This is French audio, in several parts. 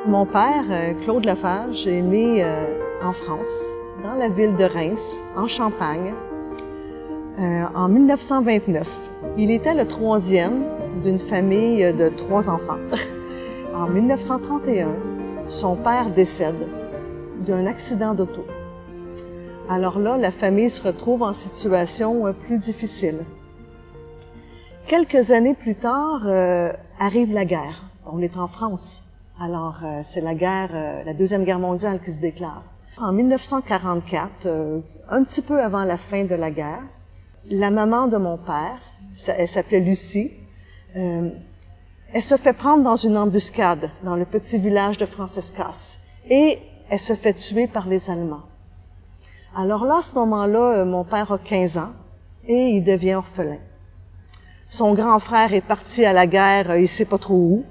Mon père, Claude Lafage, est né en France, dans la ville de Reims, en Champagne, en 1929. Il était le troisième d'une famille de 3 enfants. En 1931, son père décède d'un accident d'auto. Alors là, la famille se retrouve en situation plus difficile. Quelques années plus tard, arrive la guerre. On est en France. Alors, c'est la guerre, la Deuxième Guerre mondiale qui se déclare. En 1944, un petit peu avant la fin de la guerre, la maman de mon père, elle s'appelait Lucie, elle se fait prendre dans une embuscade dans le petit village de Francescas et elle se fait tuer par les Allemands. Alors là, à ce moment-là, mon père a 15 ans et il devient orphelin. Son grand frère est parti à la guerre, il sait pas trop où.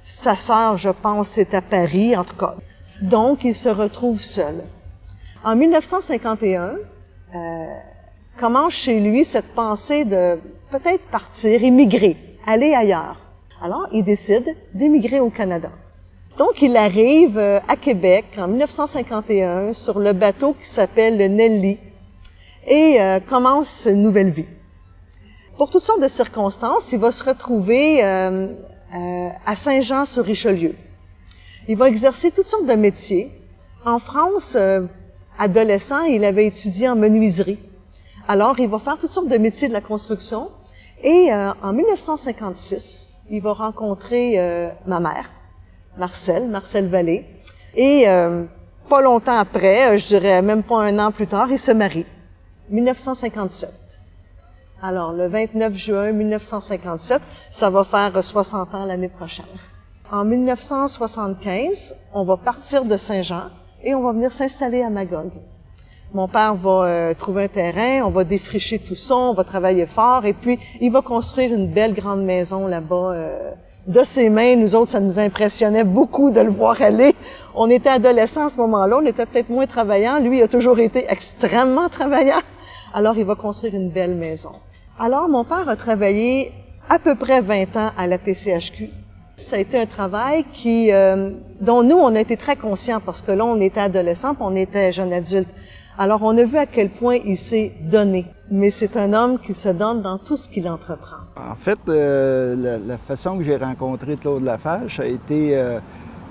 Sa sœur, je pense, est à Paris, en tout cas. Donc, il se retrouve seul. En 1951, commence chez lui cette pensée de peut-être partir, émigrer, aller ailleurs. Alors, il décide d'émigrer au Canada. Donc, il arrive à Québec en 1951 sur le bateau qui s'appelle le Nelly et commence une nouvelle vie. Pour toutes sortes de circonstances, il va se retrouver à Saint-Jean-sur-Richelieu. Il va exercer toutes sortes de métiers. En France, adolescent, il avait étudié en menuiserie. Alors, il va faire toutes sortes de métiers de la construction. Et en 1956, il va rencontrer ma mère, Marcel Vallée. Et pas longtemps après, je dirais même pas un an plus tard, il se marie. 1957. Alors, le 29 juin 1957, ça va faire 60 ans l'année prochaine. En 1975, on va partir de Saint-Jean et on va venir s'installer à Magog. Mon père va trouver un terrain, on va défricher tout ça, on va travailler fort et puis il va construire une belle grande maison là-bas de ses mains. Nous autres, ça nous impressionnait beaucoup de le voir aller. On était adolescents à ce moment-là, on était peut-être moins travaillants. Lui, il a toujours été extrêmement travaillant. Alors, il va construire une belle maison. Alors, mon père a travaillé à peu près 20 ans à la PCHQ. Ça a été un travail dont nous, on a été très conscients parce que là, on était adolescents, puis on était jeunes adultes. Alors, on a vu à quel point il s'est donné. Mais c'est un homme qui se donne dans tout ce qu'il entreprend. En fait, la façon que j'ai rencontré Claude Lafage, ça a été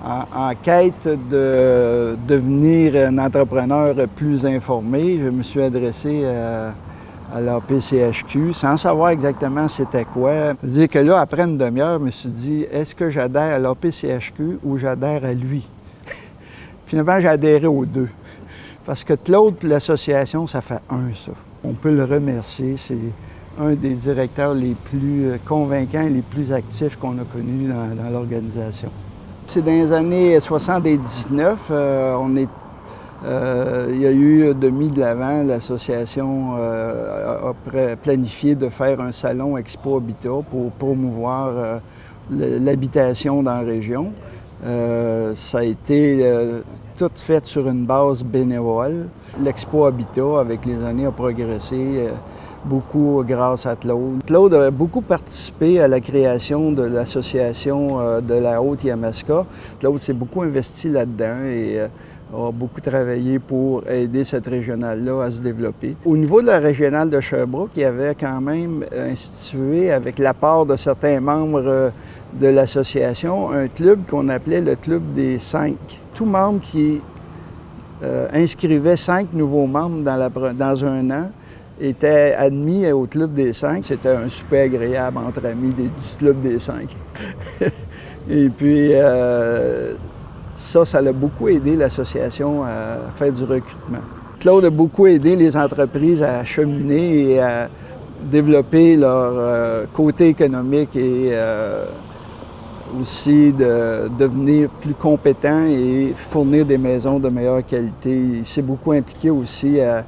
en quête de devenir un entrepreneur plus informé. Je me suis adressé à la PCHQ, sans savoir exactement c'était quoi. Je veux dire que là, après une demi-heure, je me suis dit, est-ce que j'adhère à la PCHQ ou j'adhère à lui? Finalement, j'ai adhéré aux deux. Parce que Claude et l'association, ça fait un, ça. On peut le remercier. C'est un des directeurs les plus convaincants et les plus actifs qu'on a connus dans l'organisation. C'est dans les années 79, il y a eu de mis de l'avant, l'association a planifié de faire un salon Expo Habitat pour promouvoir l'habitation dans la région. Ça a été tout fait sur une base bénévole. L'Expo Habitat, avec les années, a progressé beaucoup grâce à Claude. Claude a beaucoup participé à la création de l'association de la Haute-Yamaska. Claude s'est beaucoup investi là-dedans et a beaucoup travaillé pour aider cette régionale-là à se développer. Au niveau de la régionale de Sherbrooke, il y avait quand même institué, avec l'apport de certains membres de l'association, un club qu'on appelait le Club des 5. Tout membre qui inscrivait 5 nouveaux membres dans un an était admis au Club des 5. C'était un super agréable entre amis du Club des 5. Et puis, ça l'a beaucoup aidé l'association à faire du recrutement. Claude a beaucoup aidé les entreprises à cheminer et à développer leur côté économique et aussi de devenir plus compétent et fournir des maisons de meilleure qualité. Il s'est beaucoup impliqué aussi à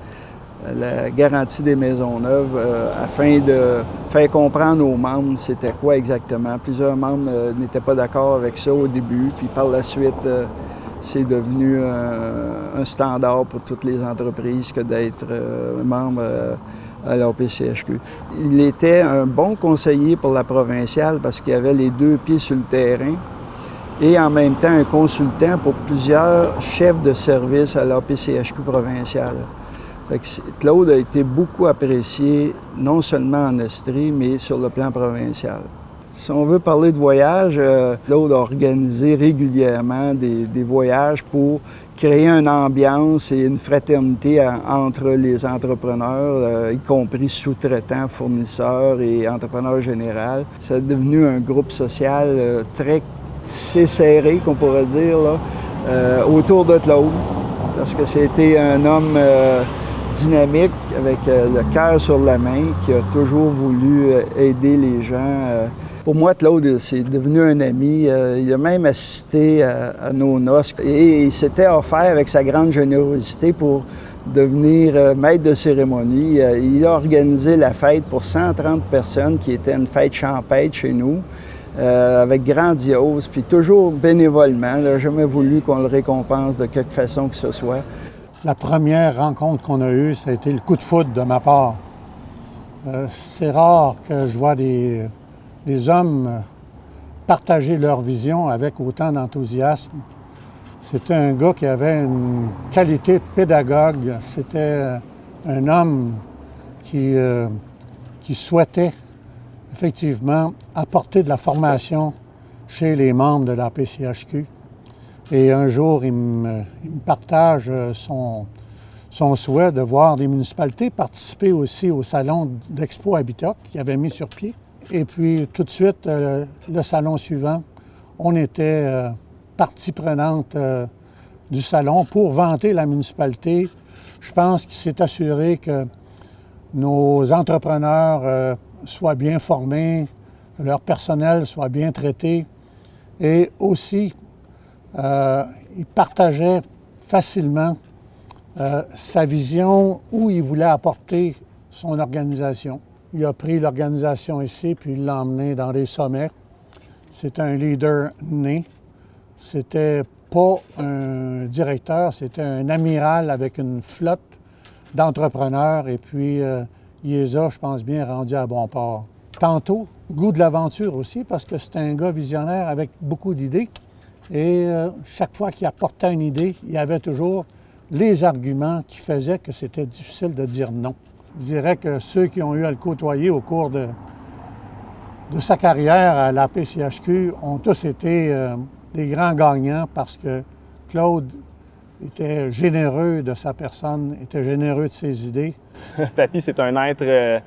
la garantie des maisons neuves afin de faire comprendre aux membres c'était quoi exactement. Plusieurs membres n'étaient pas d'accord avec ça au début, puis par la suite, c'est devenu un standard pour toutes les entreprises que d'être membre à la PCHQ. Il était un bon conseiller pour la provinciale parce qu'il avait les 2 pieds sur le terrain et en même temps un consultant pour plusieurs chefs de service à l'APCHQ provinciale. Fait que Claude a été beaucoup apprécié, non seulement en Estrie, mais sur le plan provincial. Si on veut parler de voyage, Claude a organisé régulièrement des voyages pour créer une ambiance et une fraternité entre les entrepreneurs, y compris sous-traitants, fournisseurs et entrepreneurs généraux. C'est devenu un groupe social très tissé serré, qu'on pourrait dire, là, autour de Claude, parce que c'était un homme dynamique, avec le cœur sur la main, qui a toujours voulu aider les gens. Pour moi, Claude, c'est devenu un ami. Il a même assisté à nos noces et il s'était offert avec sa grande générosité pour devenir maître de cérémonie. Il a organisé la fête pour 130 personnes, qui était une fête champêtre chez nous, avec grandiose, puis toujours bénévolement. Il n'a jamais voulu qu'on le récompense de quelque façon que ce soit. La première rencontre qu'on a eue, ça a été le coup de foudre de ma part. C'est rare que je vois des hommes partager leur vision avec autant d'enthousiasme. C'était un gars qui avait une qualité de pédagogue. C'était un homme qui souhaitait effectivement apporter de la formation chez les membres de la PCHQ. Et un jour, il me partage son souhait de voir des municipalités participer aussi au salon d'Expo Habitat qu'il avait mis sur pied. Et puis, tout de suite, le salon suivant, on était partie prenante du salon pour vanter la municipalité. Je pense qu'il s'est assuré que nos entrepreneurs soient bien formés, que leur personnel soit bien traité. Et aussi, il partageait facilement sa vision, où il voulait apporter son organisation. Il a pris l'organisation ici, puis il l'a emmené dans les sommets. C'est un leader né. C'était pas un directeur, c'était un amiral avec une flotte d'entrepreneurs. Et puis, il les a, je pense bien, rendus à bon port. Tantôt, goût de l'aventure aussi, parce que c'est un gars visionnaire avec beaucoup d'idées. Et chaque fois qu'il apportait une idée, il y avait toujours les arguments qui faisaient que c'était difficile de dire non. Je dirais que ceux qui ont eu à le côtoyer au cours de sa carrière à la PCHQ ont tous été des grands gagnants, parce que Claude était généreux de sa personne, était généreux de ses idées. Papy, c'est un être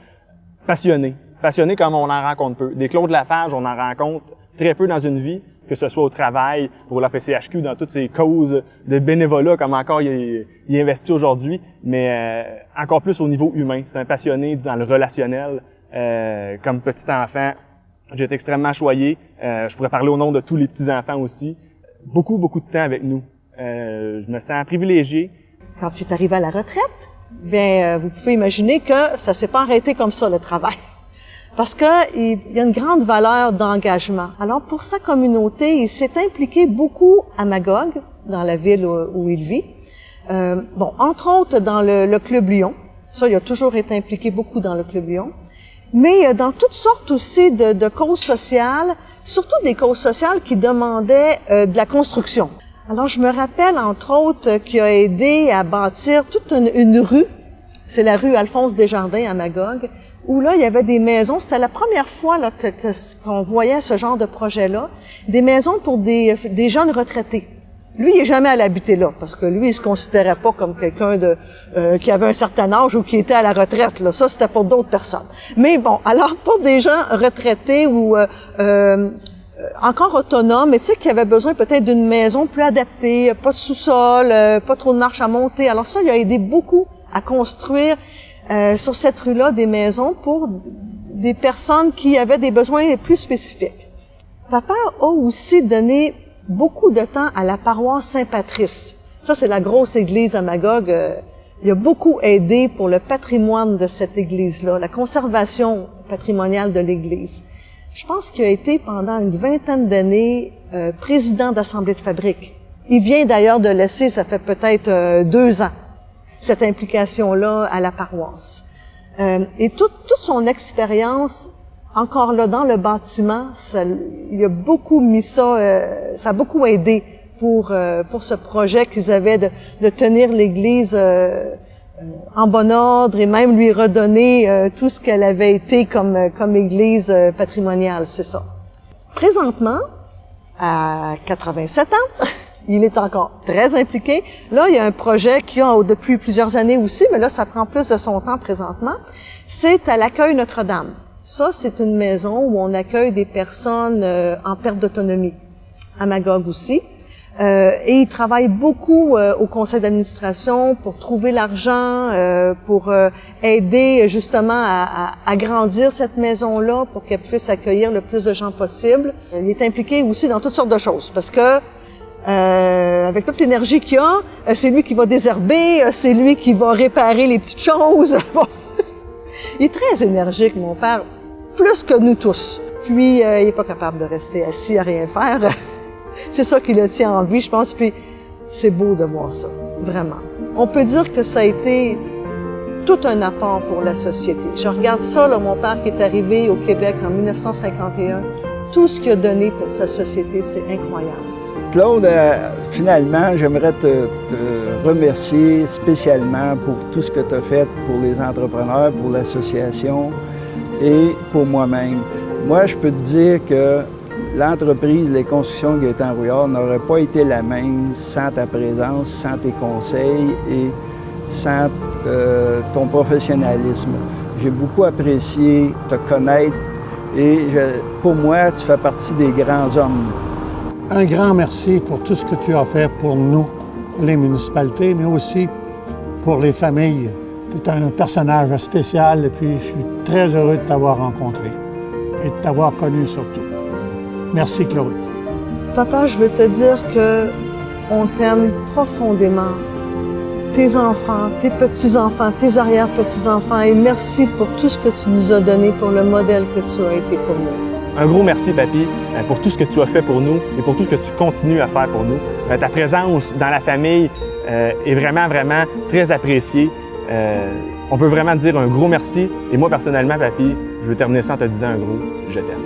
passionné. Passionné comme on en rencontre peu. Des Claude Lafarge, on en rencontre très peu dans une vie, que ce soit au travail, pour la PCHQ, dans toutes ces causes de bénévolat, comme encore il investit aujourd'hui, mais encore plus au niveau humain. C'est un passionné dans le relationnel. Comme petit enfant, j'ai été extrêmement choyé. Je pourrais parler au nom de tous les petits-enfants aussi. Beaucoup de temps avec nous. Je me sens privilégié. Quand il est arrivé à la retraite, bien, vous pouvez imaginer que ça s'est pas arrêté comme ça, le travail. Parce que il y a une grande valeur d'engagement. Alors, pour sa communauté, il s'est impliqué beaucoup à Magog, dans la ville où il vit. Entre autres, dans le Club Lyon. Ça, il a toujours été impliqué beaucoup dans le Club Lyon. Mais dans toutes sortes aussi de causes sociales, surtout des causes sociales qui demandaient de la construction. Alors, je me rappelle, entre autres, qu'il a aidé à bâtir toute une rue. C'est la rue Alphonse Desjardins à Magog, où là, il y avait des maisons. C'était la première fois là, qu'on voyait ce genre de projet-là. Des maisons pour des jeunes retraités. Lui, il n'est jamais allé habiter là, parce que lui, il se considérait pas comme quelqu'un qui avait un certain âge ou qui était à la retraite. Là. Ça, c'était pour d'autres personnes. Mais bon, alors pour des gens retraités ou encore autonomes, mais tu sais, qui avaient besoin peut-être d'une maison plus adaptée, pas de sous-sol, pas trop de marche à monter. Alors ça, il a aidé beaucoup à construire sur cette rue-là des maisons pour des personnes qui avaient des besoins plus spécifiques. Papa a aussi donné beaucoup de temps à la paroisse Saint-Patrice. Ça, c'est la grosse église à Magog. Il a beaucoup aidé pour le patrimoine de cette église-là, la conservation patrimoniale de l'église. Je pense qu'il a été pendant une vingtaine d'années président d'assemblée de fabrique. Il vient d'ailleurs de laisser, ça fait peut-être 2 ans, cette implication-là à la paroisse. Et toute son expérience encore là, dans le bâtiment, il a beaucoup mis ça, ça a beaucoup aidé pour ce projet qu'ils avaient de tenir l'Église en bon ordre et même lui redonner tout ce qu'elle avait été comme Église patrimoniale, c'est ça. Présentement, à 87 ans, il est encore très impliqué. Là, il y a un projet qui a depuis plusieurs années aussi, mais là, ça prend plus de son temps présentement. C'est à l'accueil Notre-Dame. Ça, c'est une maison où on accueille des personnes en perte d'autonomie, à Magog aussi. Et il travaille beaucoup au conseil d'administration pour trouver l'argent, pour aider justement à grandir cette maison-là pour qu'elle puisse accueillir le plus de gens possible. Il est impliqué aussi dans toutes sortes de choses parce que avec toute l'énergie qu'il a, c'est lui qui va désherber, c'est lui qui va réparer les petites choses. Bon. Il est très énergique, mon père, plus que nous tous. Puis, il est pas capable de rester assis à rien faire. C'est ça qui le tient en vie, je pense, puis c'est beau de voir ça, vraiment. On peut dire que ça a été tout un apport pour la société. Je regarde ça, là, mon père qui est arrivé au Québec en 1951, tout ce qu'il a donné pour sa société, c'est incroyable. Claude, finalement, j'aimerais te remercier spécialement pour tout ce que tu as fait pour les entrepreneurs, pour l'association et pour moi-même. Moi, je peux te dire que l'entreprise Les Constructions Gaétan-Rouillard n'aurait pas été la même sans ta présence, sans tes conseils et sans ton professionnalisme. J'ai beaucoup apprécié te connaître et pour moi, tu fais partie des grands hommes. Un grand merci pour tout ce que tu as fait pour nous, les municipalités, mais aussi pour les familles. Tu es un personnage spécial et puis je suis très heureux de t'avoir rencontré et de t'avoir connu surtout. Merci, Claude. Papa, je veux te dire que on t'aime profondément. Tes enfants, tes petits-enfants, tes arrière-petits-enfants, et merci pour tout ce que tu nous as donné, pour le modèle que tu as été pour nous. Un gros merci, Papy, pour tout ce que tu as fait pour nous et pour tout ce que tu continues à faire pour nous. Ta présence dans la famille est vraiment, vraiment très appréciée. On veut vraiment te dire un gros merci. Et moi, personnellement, Papy, je veux terminer ça en te disant un gros « je t'aime ».